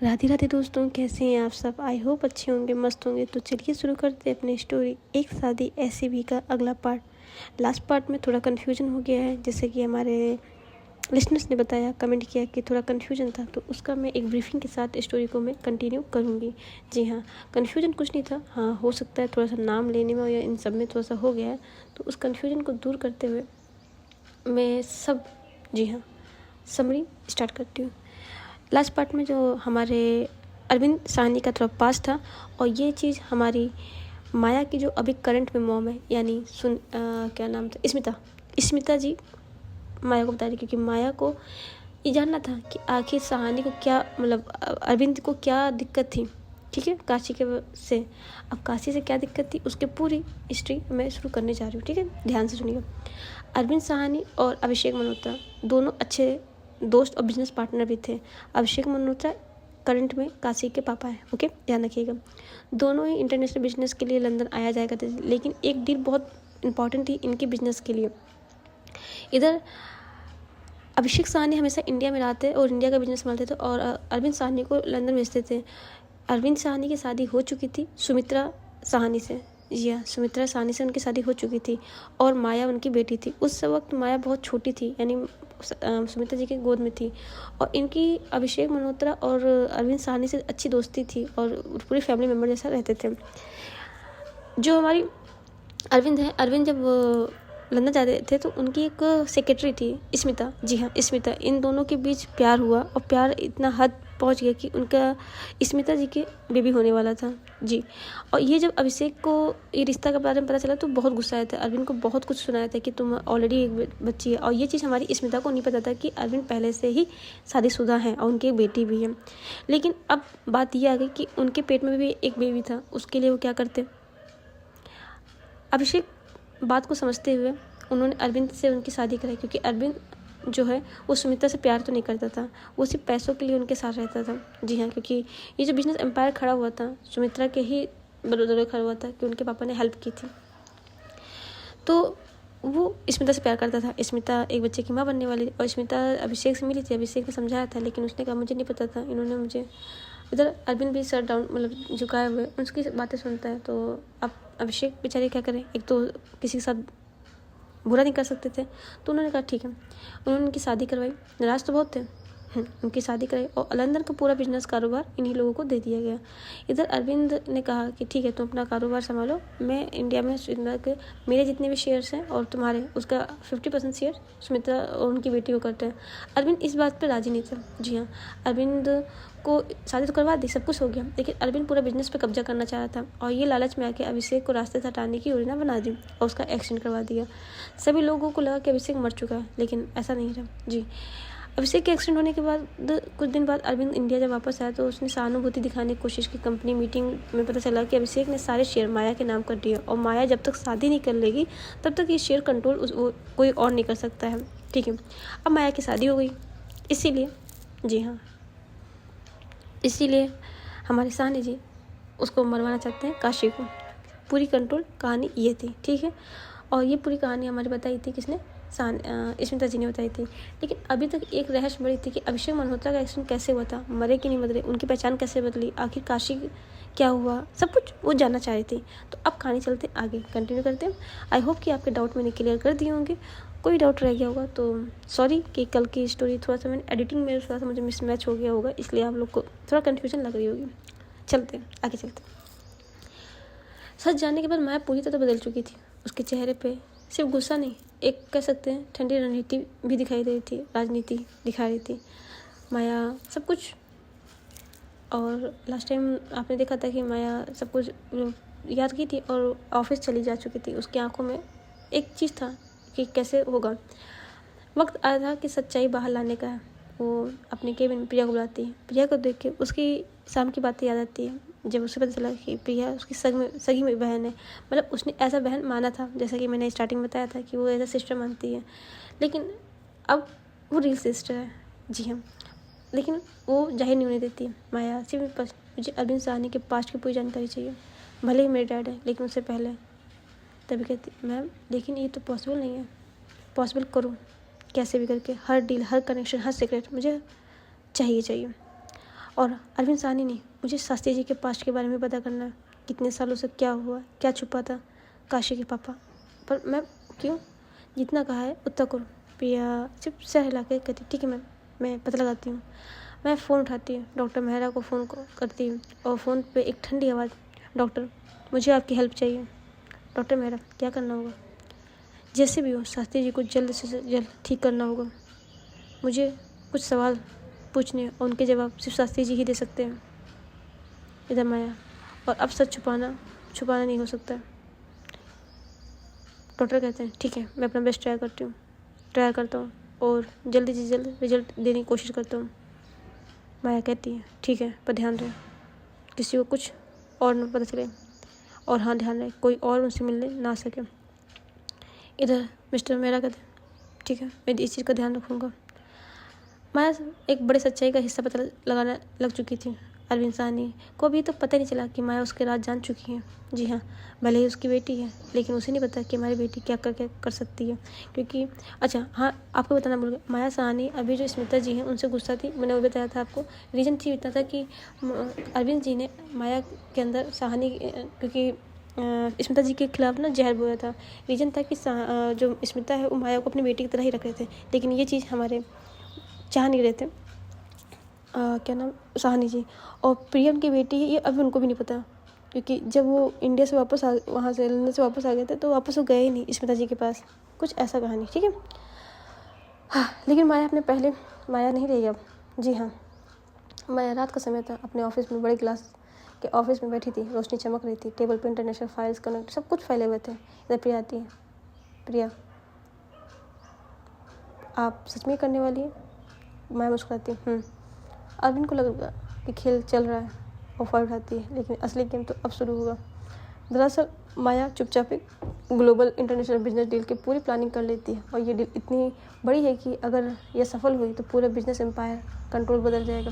राधे राधे दोस्तों, कैसे हैं आप सब। आई होप अच्छे होंगे, मस्त होंगे। तो चलिए शुरू करते हैं अपनी स्टोरी एक शादी ऐसी भी का अगला पार्ट। लास्ट पार्ट में थोड़ा कन्फ्यूजन हो गया है, जैसे कि हमारे लिसनर्स ने बताया, कमेंट किया कि थोड़ा कन्फ्यूजन था, तो उसका मैं एक ब्रीफिंग के साथ स्टोरी को मैं कंटिन्यू करूँगी। जी हाँ, कन्फ्यूजन कुछ नहीं था। हाँ, हो सकता है थोड़ा सा नाम लेने में या इन सब में थोड़ा सा हो गया है, तो उस कन्फ्यूजन को दूर करते हुए मैं सब जी हाँ समरी स्टार्ट करती हूँ। लास्ट पार्ट में जो हमारे अरविंद साहनी का थोड़ा पास था, और ये चीज़ हमारी माया की जो अभी करंट में मॉम है, यानी क्या नाम था, स्मिता जी माया को बता रही, क्योंकि माया को ये जानना था कि आखिर साहनी को क्या, मतलब अरविंद को क्या दिक्कत थी। ठीक है, काशी के से अब काशी से क्या दिक्कत थी उसके पूरी हिस्ट्री मैं शुरू करने जा रही हूँ। ठीक है, ध्यान से सुनिएगा। अरविंद साहनी और अभिषेक मल्होत्रा दोनों अच्छे दोस्त और बिजनेस पार्टनर भी थे। अभिषेक मल्होत्रा करंट में काशी के पापा हैं। ओके, ध्यान रखिएगा। दोनों ही इंटरनेशनल बिजनेस के लिए लंदन आया जाया करते थे, लेकिन एक डील बहुत इंपॉर्टेंट थी इनके बिजनेस के लिए। इधर अभिषेक साहनी हमेशा इंडिया में रहते और इंडिया का बिजनेस संभालते थे, और अरविंद साहनी को लंदन भेजते थे। अरविंद साहनी की शादी हो चुकी थी सुमित्रा साहनी से। जी हाँ, सुमित्रा साहनी से उनकी शादी हो चुकी थी, और माया उनकी बेटी थी। उस वक्त माया बहुत छोटी थी, यानी सुमित्रा जी की गोद में थी, और इनकी अभिषेक मल्होत्रा और अरविंद साहनी से अच्छी दोस्ती थी, और पूरी फैमिली मेम्बर जैसा रहते थे। जो हमारी अरविंद जब लंदन जाते थे तो उनकी एक सेक्रेटरी थी स्मिता। जी हाँ, स्मिता। इन दोनों के बीच प्यार हुआ, और प्यार इतना हद पहुंच गया कि उनका स्मिता जी के बेबी होने वाला था। जी, और ये जब अभिषेक को ये रिश्ता के बारे में पता चला तो बहुत गुस्सा आया था। अरविंद को बहुत कुछ सुनाया था कि तुम ऑलरेडी एक बच्ची है, और ये चीज़ हमारी स्मिता को नहीं पता था कि अरविंद पहले से ही शादीशुदा हैं और उनकी एक बेटी भी है। लेकिन अब बात यह आ गई कि उनके पेट में भी एक बेबी था। उसके लिए वो क्या करते, अभिषेक बात को समझते हुए उन्होंने अरविंद से उनकी शादी कराई, क्योंकि अरविंद जो है वो सुमित्रा से प्यार तो नहीं करता था, वो सिर्फ पैसों के लिए उनके साथ रहता था। जी हाँ, क्योंकि ये जो बिजनेस एम्पायर खड़ा हुआ था सुमित्रा के ही बदौलत खड़ा हुआ था, कि उनके पापा ने हेल्प की थी। तो वो स्मिता से प्यार करता था। स्मिता एक बच्चे की माँ बनने वाली, और स्मिता अभिषेक से मिली थी। अभिषेक ने समझाया था, लेकिन उसने कहा मुझे नहीं पता था, इन्होंने मुझे। इधर अरविंद भी सर डाउन, मतलब झुकाए हुए उसकी बातें सुनता है। तो अब अभिषेक बेचारे क्या करें, एक तो किसी के साथ बुरा नहीं कर सकते थे, तो उन्होंने कहा ठीक है। उन्होंने उनकी शादी करवाई। नाराज तो बहुत थे। उनकी शादी कराई, और लंदन का पूरा बिजनेस कारोबार इन्हीं लोगों को दे दिया गया। इधर अरविंद ने कहा कि ठीक है, तुम अपना कारोबार संभालो, मैं इंडिया में सुमित्रा के मेरे जितने भी शेयर्स हैं और तुम्हारे उसका 50% शेयर सुमित्रा और उनकी बेटी को करते हैं। अरविंद इस बात पर राजी नहीं था। जी हाँ, अरविंद को शादी तो करवा दी, सब कुछ हो गया, लेकिन अरविंद पूरा बिजनेस पे कब्जा करना चाह रहा था, और ये लालच में आके अभिषेक को रास्ते से हटाने की योजना बना दी और उसका एक्सीडेंट करवा दिया। सभी लोगों को लगा कि अभिषेक मर चुका है, लेकिन ऐसा नहीं था। जी, अभिषेक के एक्सीडेंट होने के बाद कुछ दिन बाद अरविंद इंडिया जब वापस आया तो उसने सहानुभूति दिखाने की कोशिश की। कंपनी मीटिंग में पता चला कि अभिषेक ने सारे शेयर माया के नाम कर दिए, और माया जब तक शादी नहीं कर लेगी तब तक ये शेयर कंट्रोल कोई और नहीं कर सकता है। ठीक है, अब माया की शादी हो गई, इसीलिए हमारे साहनी जी उसको मरवाना चाहते हैं, काशी को। पूरी कंट्रोल कहानी ये थी। ठीक है, और ये पूरी कहानी हमारी बताई थी किसने, स्मिता जी ने बताई थी। लेकिन अभी तक एक रहस्य बड़ी थी कि अभिषेक मल्होत्रा का एक्सीडेंट कैसे हुआ था, मरे कि नहीं मरे, उनकी पहचान कैसे बदली, आखिर काशी क्या हुआ, सब कुछ वो जानना चाह रही थी। तो अब कहानी चलते आगे, कंटिन्यू करते हैं। आई होप कि आपके डाउट मैंने क्लियर कर दिए होंगे। कोई डाउट रह गया होगा तो सॉरी, कि कल की स्टोरी थोड़ा सा मैंने एडिटिंग में थोड़ा सा मुझे मिसमैच हो गया होगा, इसलिए आप लोग को थोड़ा कन्फ्यूजन लग रही होगी। चलते हैं आगे, चलते हैं। सच जानने के बाद माया पूरी तरह बदल चुकी थी। उसके चेहरे पे सिर्फ गुस्सा नहीं, एक कह सकते हैं ठंडी रणनीति भी दिखाई दे रही थी, राजनीति दिखा रही थी माया, सब कुछ। और लास्ट टाइम आपने देखा था कि माया सब कुछ याद की थी और ऑफिस चली जा चुकी थी। उसकी आंखों में एक चीज़ था कि कैसे होगा। वक्त आया था कि सच्चाई बाहर लाने का है। वो अपने केबिन में प्रिया को बुलाती है। प्रिया को देख के उसकी शाम की बातें याद आती है, जब उसे पता चला कि प्रिया उसकी सगी में बहन है। मतलब उसने ऐसा बहन माना था, जैसा कि मैंने स्टार्टिंग में बताया था कि वो एज अ सिस्टर मानती है, लेकिन अब वो रियल सिस्टर है। जी हाँ, लेकिन वो जाहिर नहीं होने देती है माया। सिर्फ मुझे अरविंद साहनी के पास्ट की पूरी जानकारी चाहिए, भले ही मेरे डैड है, लेकिन उससे पहले। तभी कहती मैम, लेकिन ये तो पॉसिबल नहीं है। पॉसिबल करो कैसे भी करके, हर डील, हर कनेक्शन, हर सीक्रेट मुझे चाहिए। और अरविंद साहनी नहीं, मुझे शास्त्री जी के पास्ट के बारे में पता करना है, कितने सालों से क्या हुआ, क्या छुपा था काशी के पापा पर। मैं क्यों, जितना कहा है उतना करो। प्रिया जब सर हिला के कहती ठीक है मैम, मैं पता लगाती हूँ। मैं फ़ोन उठाती हूँ, डॉक्टर मेहरा को फ़ोन करती हूँ और फ़ोन पे एक ठंडी आवाज़, डॉक्टर मुझे आपकी हेल्प चाहिए। डॉक्टर मेहरा क्या करना होगा? जैसे भी हो शास्त्री जी को जल्द से जल्द ठीक करना होगा। मुझे कुछ सवाल पूछने और उनके जवाब सिर्फ शास्त्री जी ही दे सकते हैं। इधर माया, और अब सच छुपाना नहीं हो सकता। डॉक्टर कहते हैं ठीक है, मैं अपना बेस्ट ट्राई करता हूँ और जल्दी से जल्द रिजल्ट देने की कोशिश करता हूँ। माया कहती है ठीक है, पर ध्यान रहे किसी को कुछ और न पता चले, और हाँ ध्यान रहे कोई और उनसे मिलने ना सके। इधर मिस्टर मेहरा कहते हैं ठीक है, मैं इस चीज़ का ध्यान रखूँगा। माया एक बड़े सच्चाई का हिस्सा पता लगाना लग चुकी थी। अरविंद साहनी को अभी तो पता नहीं चला कि माया उसके राज जान चुकी है। जी हाँ, भले ही उसकी बेटी है, लेकिन उसे नहीं पता कि हमारी बेटी क्या कर सकती है। क्योंकि अच्छा हाँ, आपको बताना भूल गया, माया साहनी अभी जो स्मिता जी हैं उनसे गुस्सा थी। मैंने वो बताया था आपको। रीज़न थी इतना था कि अरविंद जी ने माया के अंदर साहनी, क्योंकि स्मिता जी के खिलाफ ना जहर बोया था। रीज़न था कि जो स्मिता है वो माया को अपनी बेटी की तरह ही रख रहे थे, लेकिन ये चीज़ हमारे चाह नहीं रहे थे। क्या नाम, साहनी जी। और प्रियम की बेटी है ये अभी उनको भी नहीं पता, क्योंकि जब वो इंडिया से वापस वहाँ से लंदन से वापस आ गए थे तो वापस वो गए ही नहीं स्मिता जी के पास। कुछ ऐसा कहानी, ठीक है। हाँ, लेकिन माया नहीं रही अब। जी हाँ, मैं रात का समय था, अपने ऑफिस में बड़े क्लास के ऑफिस में बैठी थी। रोशनी चमक रही थी, टेबल पे इंटरनेशनल फाइल्स कनेक्ट सब कुछ फैले हुए थे। इधर प्रिया आती है। प्रिया, आप सच में करने वाली है? मैं मुस्कुराती हूँ। अरविंद को लगा कि खेल चल रहा है और फाइल उठाती है, लेकिन असली गेम तो अब शुरू होगा। दरअसल माया चुपचाप एक ग्लोबल इंटरनेशनल बिजनेस डील की पूरी प्लानिंग कर लेती है, और ये डील इतनी बड़ी है कि अगर यह सफल हुई तो पूरा बिजनेस एम्पायर कंट्रोल बदल जाएगा।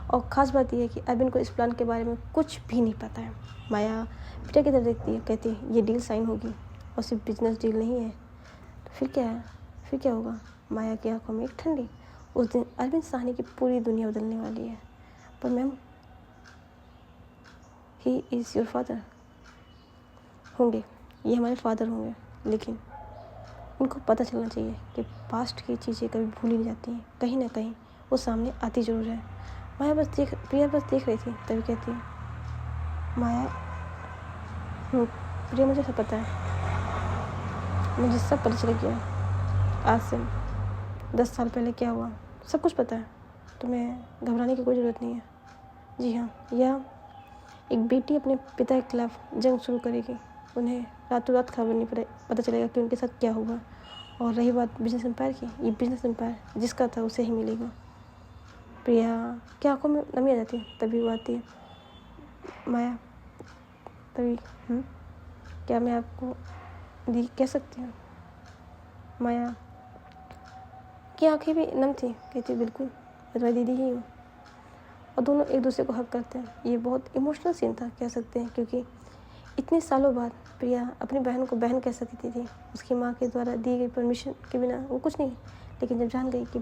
और ख़ास बात यह है कि अरविंद को इस प्लान के बारे में कुछ भी नहीं पता है। माया प्रिया की तरफ देखती है, कहती है ये डील साइन होगी, और सिर्फ बिजनेस डील नहीं है तो फिर क्या है, फिर क्या होगा? माया की आंखों में एक ठंडी। उस दिन अरविंद साहनी की पूरी दुनिया बदलने वाली है। पर ma'am, he is your father होंगे, ये हमारे फादर होंगे, लेकिन उनको पता चलना चाहिए कि पास्ट की चीज़ें कभी भूली नहीं जाती हैं। कहीं ना कहीं वो सामने आती ज़रूर है। प्रिया बस देख रही थी, तभी कहती है माया, प्रिया मुझे सब पता है, मुझे सब पता चल गया। आज से 10 साल पहले क्या हुआ सब कुछ पता है, तुम्हें घबराने की कोई ज़रूरत नहीं है। जी हाँ, यह एक बेटी अपने पिता के खिलाफ जंग शुरू करेगी, उन्हें रातों रात खबर नहीं पता चलेगा कि उनके साथ क्या हुआ। और रही बात बिजनेस एम्पायर की, ये बिजनेस एम्पायर जिसका था उसे ही मिलेगा। प्रिया की आंखों में नमी आ जाती है, तभी वो आती है। माया, तभी क्या मैं आपको दी कह सकती हूँ? माया की आंखें भी नम थी, कहती बिल्कुल, मैं तुम्हारी दीदी ही हूँ। और दोनों एक दूसरे को हक करते हैं। ये बहुत इमोशनल सीन था कह सकते हैं, क्योंकि इतने सालों बाद प्रिया अपनी बहन को बहन कह सकती थी। उसकी माँ के द्वारा दी गई परमिशन के बिना वो कुछ नहीं, लेकिन जब जान गई कि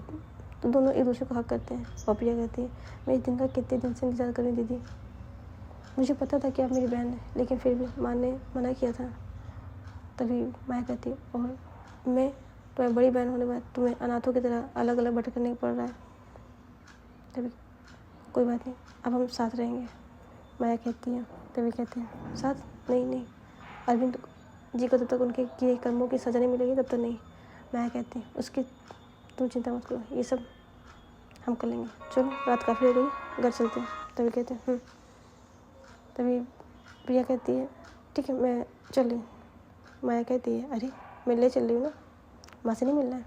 तो दोनों एक दूसरे को हक करते हैं। और प्रिया कहती है मैं इस दिन का कितने दिन से इंतज़ार कर रही दीदी, मुझे पता था कि आप मेरी बहन है, लेकिन फिर भी माँ ने मना किया था। तभी माया कहती और मैं तुम्हें बड़ी बहन होने के बाद तुम्हें अनाथों की तरह अलग अलग भटकने पड़ रहा है। तभी कोई बात नहीं, अब हम साथ रहेंगे, माया कहती है। तभी कहते हैं साथ नहीं, अरविंद जी को तब तक उनके किए कर्मों की सज़ा नहीं मिलेगी तब तक नहीं। माया कहती है उसकी तुम चिंता मत करो, ये सब हम कर लेंगे, चलो रात काफ़ी हो गई, घर चलते हैं। तभी कहते हैं तभी प्रिया कहती है ठीक है मैं चल रही। माया कहती है अरे मैं ले चल रही हूँ ना, माँ से नहीं मिलना है।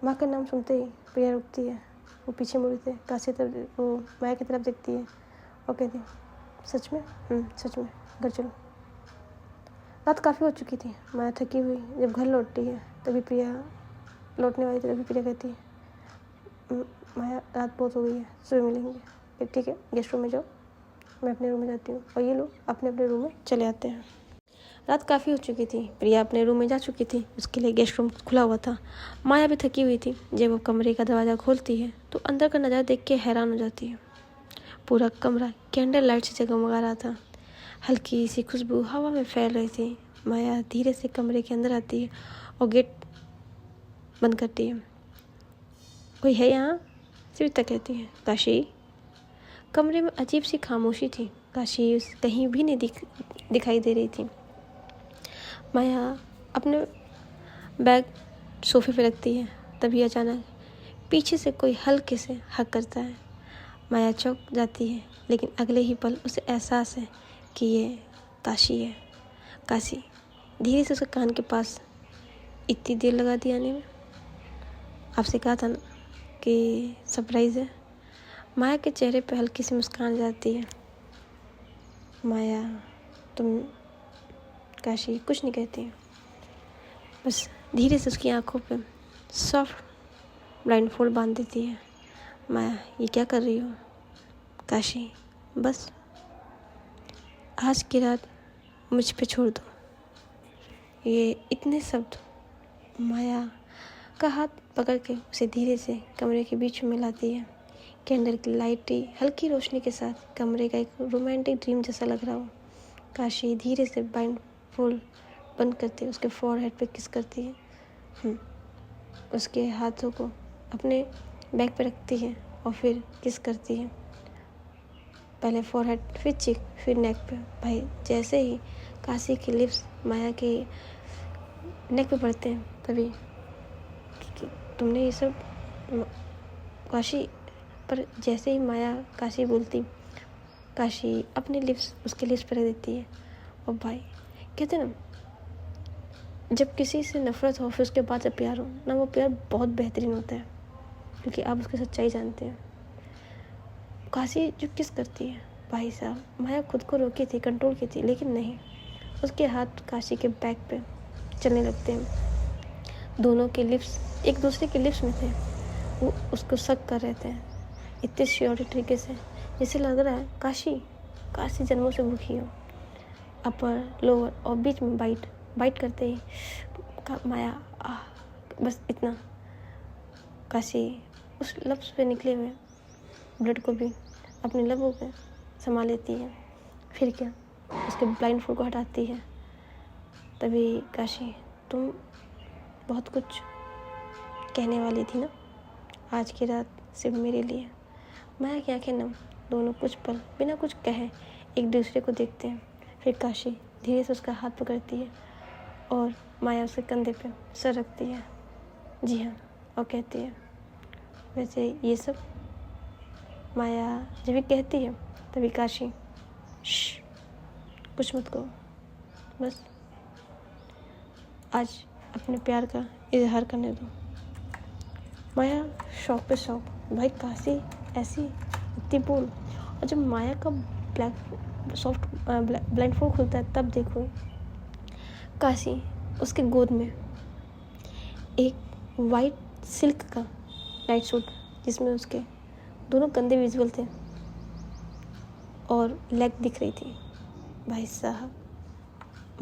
माँ का नाम सुनते ही प्रिया रुकती है, वो पीछे मुड़ती है, काशी तरफ वो माया की तरफ देखती है और कहती है सच में? सच में, घर चलो। रात काफ़ी हो चुकी थी, माया थकी हुई जब घर लौटती है तभी प्रिया लौटने वाली थी, तभी प्रिया कहती है माया रात बहुत हो गई है, सुबह मिलेंगे। ठीक है गेस्ट रूम में जाओ, मैं अपने रूम में जाती हूँ। और ये लोग अपने अपने रूम में चले आते हैं। रात काफ़ी हो चुकी थी। प्रिया अपने रूम में जा चुकी थी, उसके लिए गेस्ट रूम खुला हुआ था। माया भी थकी हुई थी। जब वो कमरे का दरवाज़ा खोलती है तो अंदर का नज़ारा देख के हैरान हो जाती है। पूरा कमरा कैंडल लाइट से जगमगा रहा था। हल्की सी खुशबू हवा में फैल रही थी। माया धीरे से कमरे के अंदर आती है और गेट बंद करती है। कोई है यहाँ? सविता कहती है। काशी? कमरे में अजीब सी खामोशी थी। काशी कहीं भी नहीं दिखाई दे रही थी। माया अपने बैग सोफे पे रखती है। तभी अचानक पीछे से कोई हल्के से हक करता है। माया चौंक जाती है, लेकिन अगले ही पल उसे एहसास है कि ये काशी है। काशी धीरे से उसके कान के पास, इतनी देर लगा दी आने में? आपसे कहा था ना कि सरप्राइज़ है। माया के चेहरे पे हल्की सी मुस्कान जाती है। माया तुम? काशी कुछ नहीं कहती, बस धीरे से उसकी आंखों पे सॉफ्ट ब्लाइंड फोल्ड बांध देती है। माया ये क्या कर रही हो? काशी बस आज की रात मुझ पे छोड़ दो। ये इतने शब्द माया का हाथ पकड़ के उसे धीरे से कमरे के बीच में लाती है। कैंडल की लाइटी हल्की रोशनी के साथ कमरे का एक रोमांटिक ड्रीम जैसा लग रहा हो। काशी धीरे से ब्लाइंड फोल्ड बंद करती है, उसके फोरहेड पे किस करती है। उसके हाथों को अपने बैग पे रखती है और फिर किस करती है। पहले फोरहेड, फिर चिक, फिर नेक पे। भाई जैसे ही काशी के लिप्स माया के नेक पे पड़ते हैं, तभी तुमने ये सब काशी, पर जैसे ही माया काशी बोलती, काशी अपने लिप्स उसके लिप्स पर रख देती है। और भाई कहते ना, जब किसी से नफरत हो फिर उसके बाद जब प्यार हो ना, वो प्यार बहुत बेहतरीन होता है, क्योंकि आप उसकी सच्चाई जानते हैं। काशी जो किस करती है, भाई साहब माया खुद को रोकी थी, कंट्रोल की थी, लेकिन नहीं, उसके हाथ काशी के बैक पे चलने लगते हैं। दोनों के लिप्स एक दूसरे के लिप्स में थे। वो उसको शक कर रहे थे इतने श्योर तरीके से, जैसे लग रहा है काशी जन्मों से भूखी हो। अपर, लोअर और बीच में बाइट करते ही माया बस इतना। काशी उस लफ्ज़ पे निकले हुए ब्लड को भी अपने लबों पे संभाल लेती है। फिर क्या, उसके ब्लाइंड फोल्ड को हटाती है। तभी काशी तुम बहुत कुछ कहने वाली थी ना, आज की रात सिर्फ मेरे लिए। माया की आंखें नम, दोनों कुछ पल बिना कुछ कहे एक दूसरे को देखते हैं। फिर काशी धीरे से उसका हाथ पकड़ती है और माया उसके कंधे पे सर रखती है। जी हाँ, और कहती है, वैसे ये सब। माया जब भी कहती है तभी काशी कुछ मत कहो, बस आज अपने प्यार का इजहार करने दो। माया शौक पे शौक, भाई काशी ऐसी इतनी बोल। और जब माया का ब्लाइंड फोल्ड खुलता है तब देखो काशी उसके गोद में एक वाइट सिल्क का नाइट सूट, जिसमें उसके दोनों कंधे विजुअल थे और लेग दिख रही थी। भाई साहब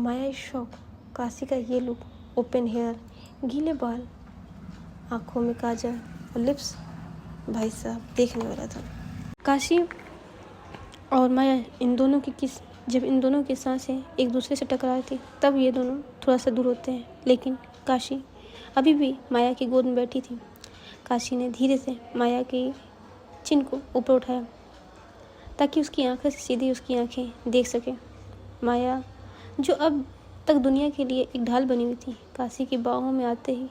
माया शौक, काशी का ये लुक, ओपन हेयर, गीले बाल, आँखों में काजल और लिप्स, भाई साहब देखने वाला था। काशी और माया इन दोनों की किस, जब इन दोनों की सांसें एक दूसरे से टकराई थी तब ये दोनों थोड़ा सा दूर होते हैं, लेकिन काशी अभी भी माया की गोद में बैठी थी। काशी ने धीरे से माया की चिन को ऊपर उठाया ताकि उसकी आंखों से सीधी उसकी आंखें देख सके। माया जो अब तक दुनिया के लिए एक ढाल बनी हुई थी, काशी की बाहों में आते ही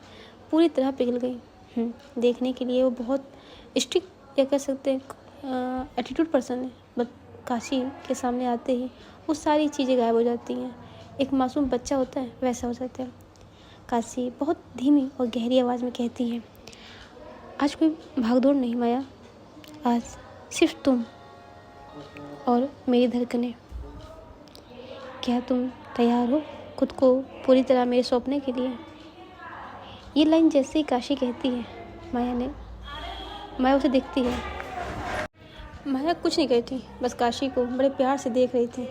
पूरी तरह पिघल गई। देखने के लिए वो बहुत स्ट्रिक्ट या कह सकते हैं एटीट्यूड पर्सन है, बट काशी के सामने आते ही वो सारी चीज़ें गायब हो जाती हैं। एक मासूम बच्चा होता है वैसा हो जाता है। काशी बहुत धीमी और गहरी आवाज़ में कहती है, आज कोई भागदौड़ नहीं माया, आज सिर्फ तुम और मेरी धड़कनें। क्या तुम तैयार हो खुद को पूरी तरह मेरे सौंपने के लिए? ये लाइन जैसे ही काशी कहती है, माया उसे देखती है। माया कुछ नहीं कहती, बस काशी को बड़े प्यार से देख रही थी।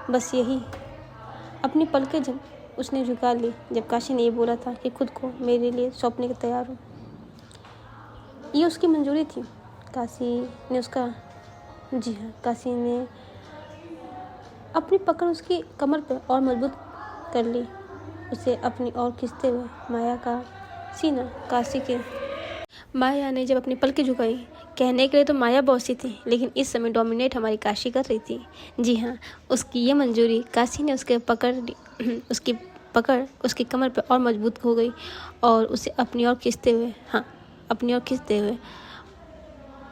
बस यही अपनी पलकें जब उसने झुका ली जब काशी ने ये बोला था कि खुद को मेरे लिए सौंपने के तैयार हूँ। ये उसकी मंजूरी थी। काशी ने उसका जी हाँ, काशी ने अपनी पकड़ उसकी कमर पर और मजबूत कर ली, उसे अपनी ओर खींचते हुए माया का सीना काशी के। माया ने जब अपनी पलकें झुकाई, कहने के लिए तो माया बॉसी थी, लेकिन इस समय डोमिनेट हमारी काशी कर रही थी। जी हाँ, उसकी ये मंजूरी, काशी ने उसकी पकड़ उसकी कमर पर और मजबूत हो गई और उसे अपनी ओर खींचते हुए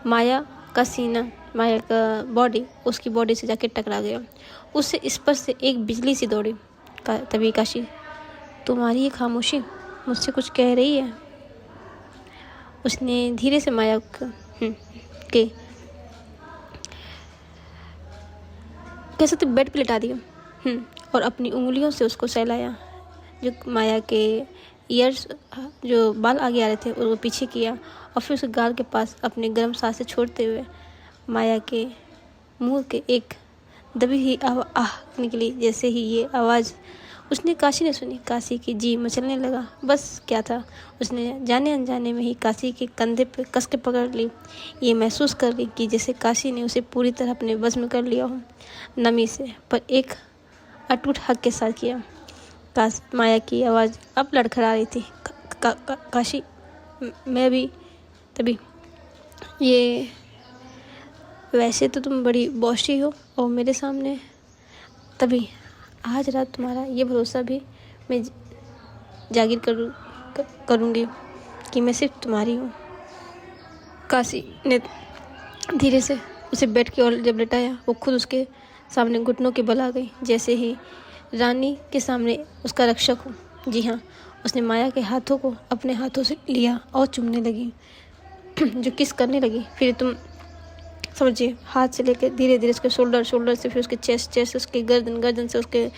माया का सीना, माया का बॉडी उसकी बॉडी से जाके टकरा गया। उससे स्पर्श से एक बिजली सी दौड़ी। तभी काशी, तुम्हारी ये खामोशी मुझसे कुछ कह रही है। उसने धीरे से माया के कैसे तो बेड पे लिटा दिया और अपनी उंगलियों से उसको सहलाया। जो माया के ईयर्स, जो बाल आगे आ रहे थे वो पीछे किया और फिर उसके गाल के पास अपने गर्म सांसें छोड़ते हुए माया के मुंह के एक दबी हुई आह निकली। जैसे ही ये आवाज़ उसने काशी ने सुनी, काशी की जी मचलने लगा। बस क्या था, उसने जाने अनजाने में ही काशी के कंधे पे कस के पकड़ ली। ये महसूस कर ली कि जैसे काशी ने उसे पूरी तरह अपने बस में कर लिया हो, नमी से, पर एक अटूट हक के साथ किया। माया की आवाज़ अब लड़खड़ा रही थी, काशी, मैं भी। तभी ये, वैसे तो तुम बड़ी बॉशी हो और मेरे सामने, तभी आज रात तुम्हारा ये भरोसा भी मैं जागिर करूँगी कि मैं सिर्फ तुम्हारी हूँ। काशी ने धीरे से उसे बेड की ओर जब लेटाया, वो खुद उसके सामने घुटनों के बल आ गई, जैसे ही रानी के सामने उसका रक्षक हो। जी हाँ, उसने माया के हाथों को अपने हाथों से लिया और चूमने लगी जो किस करने लगी। फिर तुम समझिए, हाथ से लेकर धीरे धीरे उसके शोल्डर से फिर उसके चेस्ट से उसके गर्दन से उसके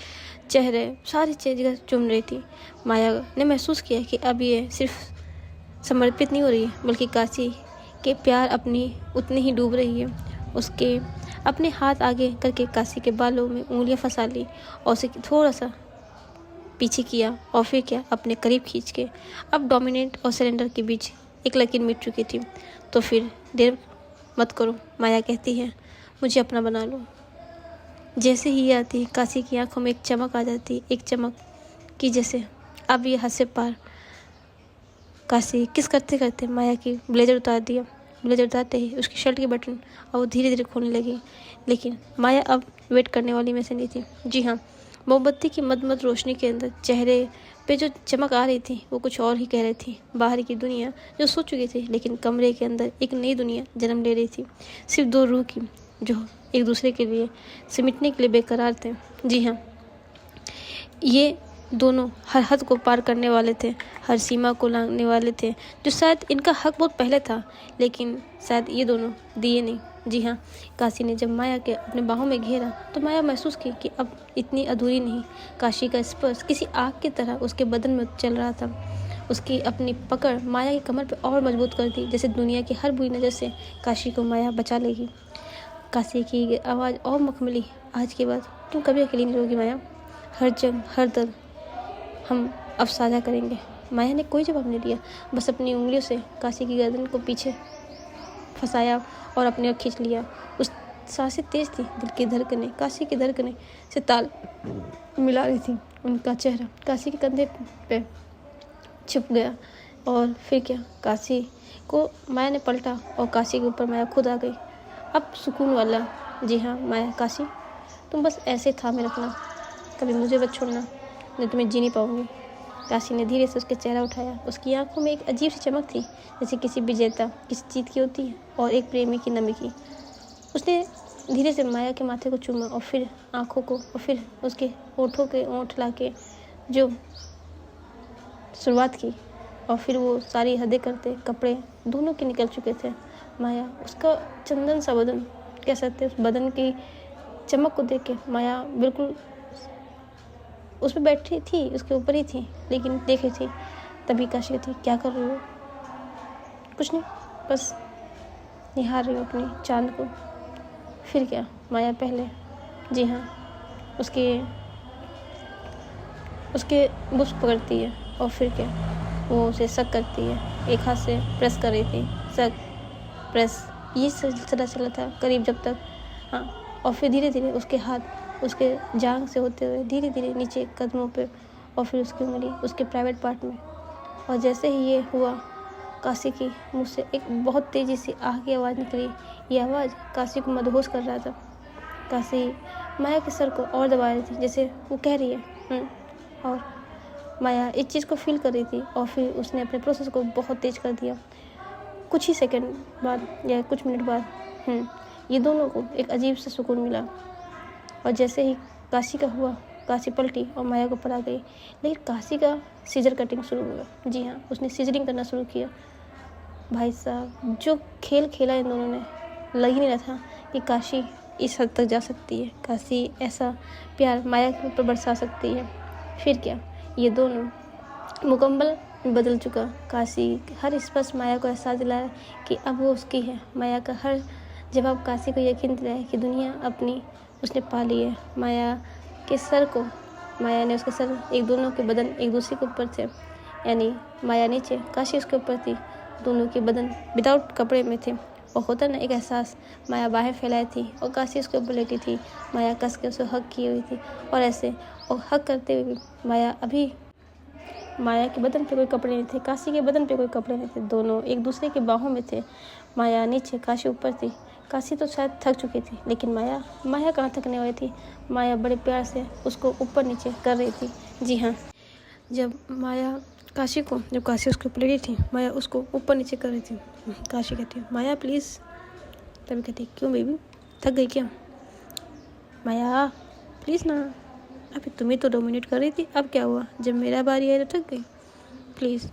चेहरे, सारी चीज़ें चूम रही थी। माया ने महसूस किया कि अब ये सिर्फ समर्पित नहीं हो रही है, बल्कि काशी के प्यार अपनी उतनी ही डूब रही है। उसके अपने हाथ आगे करके काशी के बालों में उंगलियां फंसा ली और उसे थोड़ा सा पीछे किया और फिर क्या, अपने करीब खींच के। अब डोमिनेट और सरेंडर के बीच एक लकीर मिट चुकी थी। तो फिर देर मत करो, माया कहती है, मुझे अपना बना लो। जैसे ही ये आती, काशी की आंखों में एक चमक आ जाती, एक चमक कि जैसे अब ये हद से पार। काशी किस करते करते माया की ब्लेजर उतार दिया। ब्लेजर उतारते ही उसकी शर्ट के बटन और वो धीरे धीरे खोलने लगी, लेकिन माया अब वेट करने वाली में से नहीं थी। जी हाँ, मोमबत्ती की मद रोशनी के अंदर चेहरे पे जो चमक आ रही थी वो कुछ और ही कह रही थी। बाहर की दुनिया जो सो चुकी थी, लेकिन कमरे के अंदर एक नई दुनिया जन्म ले रही थी। सिर्फ दो रूह की, जो एक दूसरे के लिए सिमटने के लिए बेकरार थे। जी हाँ, ये दोनों हर हद को पार करने वाले थे, हर सीमा को लांघने वाले थे, जो शायद इनका हक बहुत पहले था, लेकिन शायद ये दोनों दिए नहीं। जी हाँ, काशी ने जब माया के अपने बाहों में घेरा तो माया महसूस की कि अब इतनी अधूरी नहीं। काशी का स्पर्श किसी आग की तरह उसके बदन में चल रहा था। उसकी अपनी पकड़ माया की कमर पर और मजबूत कर दी, जैसे दुनिया की हर बुरी नज़र से काशी को माया बचा लेगी। काशी की आवाज़ और मखमली, आज के बाद तुम कभी अकेली नहीं रहोगी माया, हर जंग हर दर्द हम अब साझा करेंगे। माया ने कोई जवाब नहीं दिया, बस अपनी उंगलियों से काशी की गर्दन को पीछे फंसाया और अपने ओर खींच लिया। उस सांसें तेज थी, दिल की धड़कनें काशी की धड़कनें से ताल मिला रही थी। उनका चेहरा काशी के कंधे पे छुप गया और फिर क्या, काशी को माया ने पलटा और काशी के ऊपर माया खुद आ गई। अब सुकून वाला। जी हाँ माया, काशी तुम बस ऐसे थामे रखना, कभी मुझे मत छोड़ना, नहीं तो मैं जी नहीं पाऊंगी। काशी ने धीरे से उसके चेहरा उठाया। उसकी आंखों में एक अजीब सी चमक थी, जैसे किसी विजेता किसी जीत की होती है और एक प्रेमी की नमी की। उसने धीरे से माया के माथे को चूमा और फिर आंखों को और फिर उसके होठों के ओंठ लाके जो शुरुआत की, और फिर वो सारी हदें करते, कपड़े दोनों के निकल चुके थे। माया, उसका चंदन सा बदन, कह सकते उस बदन की चमक को देख के माया बिल्कुल उस पर बैठी थी, उसके ऊपर ही थी, लेकिन देखे थी। तभी काशी थी, क्या कर रही हो? कुछ नहीं, बस निहार रही हो अपनी चांद को। फिर क्या, माया पहले, जी हाँ, उसके उसके बुक्स पकड़ती है और फिर क्या, वो उसे शक करती है। एक हाथ से प्रेस कर रही थी, शक, प्रेस, ये सिलसिला चला था करीब जब तक, हाँ। और फिर धीरे धीरे उसके हाथ उसके जांघ से होते हुए धीरे धीरे नीचे कदमों पे, और फिर उसकी उंगली उसके प्राइवेट पार्ट में। और जैसे ही ये हुआ, काशी की मुँह से एक बहुत तेज़ी से आह की आवाज़ निकली। ये आवाज़ काशी को मदहोश कर रहा था। काशी माया के सर को और दबा रही थी, जैसे वो कह रही है। और माया इस चीज़ को फील कर रही थी, और फिर उसने अपने प्रोसेस को बहुत तेज़ कर दिया। कुछ ही सेकंड बाद या कुछ मिनट बाद ये दोनों को एक अजीब सा सुकून मिला। और जैसे ही काशी का हुआ, काशी पलटी और माया को पकड़ा गई। लेकिन काशी का सीजर कटिंग शुरू हुआ। जी हाँ, उसने सीजरिंग करना शुरू किया। भाई साहब, जो खेल खेला इन दोनों ने, लग ही नहीं रहा था कि काशी इस हद तक जा सकती है, काशी ऐसा प्यार माया के ऊपर बरसा सकती है। फिर क्या, ये दोनों मुकम्मल बदल चुका। काशी हर स्पर्श माया को एहसास दिलाया कि अब वो उसकी है। माया का हर जवाब काशी को यकीन दिलाया कि दुनिया अपनी उसने पा ली है। माया ने उसके सर, एक दोनों के बदन एक दूसरे के ऊपर थे, यानी माया नीचे, काशी उसके ऊपर थी। दोनों के बदन विदाउट कपड़े में थे। और होता ना एक एहसास, माया बाहें फैलाई थी और काशी उसके ऊपर लेटी थी। माया कस के उसे हक किए हुई थी, और ऐसे और हक करते हुए माया के बदन पे कोई कपड़े नहीं थे, काशी के बदन पे कोई कपड़े नहीं थे। दोनों एक दूसरे के बाहों में थे। माया नीचे, काशी ऊपर थी। काशी तो शायद थक चुकी थी, लेकिन माया कहाँ थकने वाली थी। माया बड़े प्यार से उसको ऊपर नीचे कर रही थी। जी हाँ, जब काशी उसके ऊपर लेटी थी, माया उसको ऊपर नीचे कर रही थी। काशी कहती है, माया प्लीज़। तभी कहती, क्यों बेबी, थक गई क्या? माया प्लीज़ ना, अभी तुम ही तो डोमिनेट कर रही थी, अब क्या हुआ? जब मेरा बारी आई तो थक गई, प्लीज़।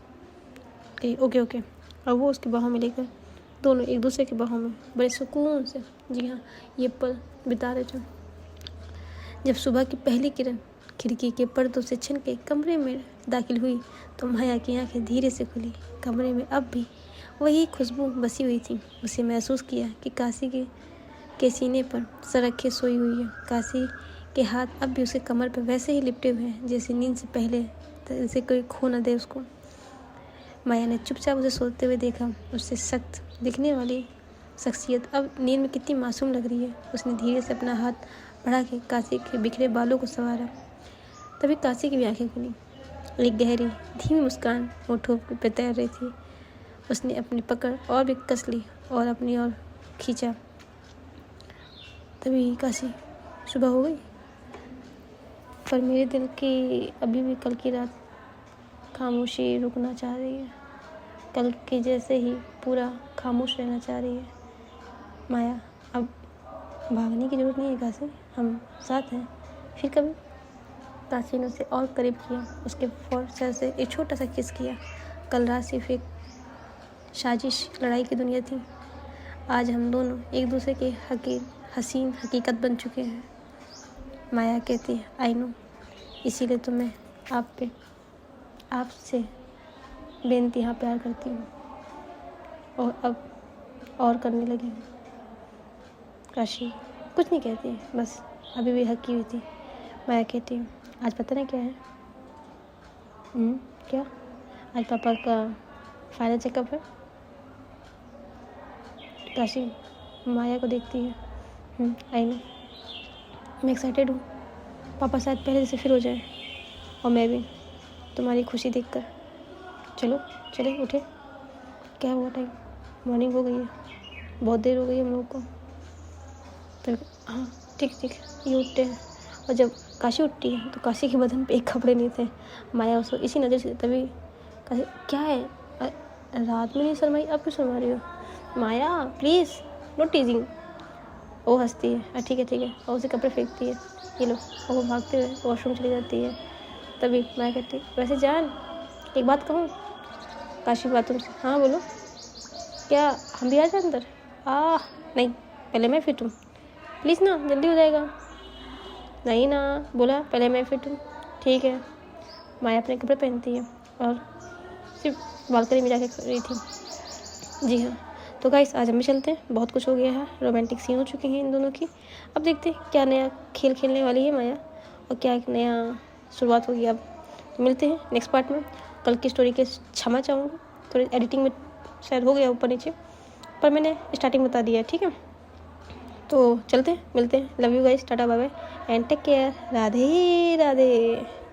ओके। अब वो उसकी बाहों में लेकर दोनों एक दूसरे के बाहों में बड़े सुकून से, जी हाँ, ये पल बिता रहे थे। जब सुबह की पहली किरण खिड़की के पर्दों से छिन के कमरे में दाखिल हुई, तो माया की आंखें धीरे से खुली। कमरे में अब भी वही खुशबू बसी हुई थी। उसे महसूस किया कि काशी के सीने पर सर रखे सोई हुई है। काशी के हाथ अब भी उसके कमर पर वैसे ही लिपटे हुए हैं जैसे नींद से पहले, जैसे कोई खो न दे उसको। माया ने चुपचाप उसे सोते हुए देखा। उससे सख्त दिखने वाली शख्सियत अब नींद में कितनी मासूम लग रही है। उसने धीरे से अपना हाथ बढ़ा के काशी के बिखरे बालों को संवारा। तभी काशी की भी आंखें खुली। एक गहरी धीमी मुस्कान होठों पे तैर रही थी। उसने अपनी पकड़ और भी कस ली और अपनी ओर खींचा। तभी काशी, सुबह हो गई, पर मेरे दिल की अभी भी कल की रात खामोशी रुकना चाह रही है। कल के जैसे ही पूरा खामोश रहना चाह रही है। माया, अब भागने की ज़रूरत नहीं है काशी, हम साथ हैं। फिर कभी। काशी ने उसे और करीब किया, उसके सर से एक छोटा सा किस किया। कल रात सिर्फ एक साजिश, लड़ाई की दुनिया थी। आज हम दोनों एक दूसरे के हसीन हकीकत बन चुके हैं। माया कहती है, आई नो, इसीलिए तो मैं आपसे बेइंतहा प्यार करती हूँ, और अब और करने लगी हूँ। काशी कुछ नहीं कहती है, बस अभी भी हकी हुई थी। माया कहती हूँ, आज पता नहीं क्या है? क्या? आज पापा का फाइनल चेकअप है। काशी माया को देखती है। आई नो, मैं एक्साइटेड हूँ। पापा शायद पहले जैसे फिर हो जाए, और मैं भी तुम्हारी खुशी देखकर। चले उठे। क्या हुआ? टाइम मॉर्निंग हो गई है, बहुत देर हो गई है हम लोगों को। तो हाँ, ठीक, ये उठते हैं। और जब काशी उठती है तो काशी के बदन पे एक कपड़े नहीं थे। माया उसको इसी नज़र से, तभी काशी, क्या है? रात में नहीं शर्माई, अब क्यों शर्मा रही हो? माया प्लीज़, नो टीजिंग। वो हंसती है, ठीक है, और उसे कपड़े फेंकती है, ये लो, और वो भागते हुए वॉशरूम चली जाती है। तभी मैं कहती, वैसे जान, एक बात कहूँ? काशी बाथरूम से, हाँ बोलो। क्या हम भी आ जाए अंदर? नहीं, पहले मैं फिट हूँ, प्लीज़ ना, जल्दी हो जाएगा। नहीं ना, बोला पहले मैं फिट हूँ। ठीक है। माया अपने कपड़े पहनती है और सिर्फ बालकनी में जाके रही थी। जी हाँ, तो गाइस आज हम भी चलते हैं, बहुत कुछ हो गया है, रोमांटिक सीन हो चुकी हैं इन दोनों की। अब देखते हैं क्या नया खेल खेलने वाली है माया, और क्या एक नया शुरुआत होगी अब। तो मिलते हैं नेक्स्ट पार्ट में। कल की स्टोरी के क्षमा चाहूँगी, थोड़ी एडिटिंग में शायद हो गया ऊपर नीचे, पर मैंने स्टार्टिंग बता दिया है, ठीक है। तो चलते हैं, मिलते हैं। Love you guys, tata bye bye and take care. Radhe Radhe.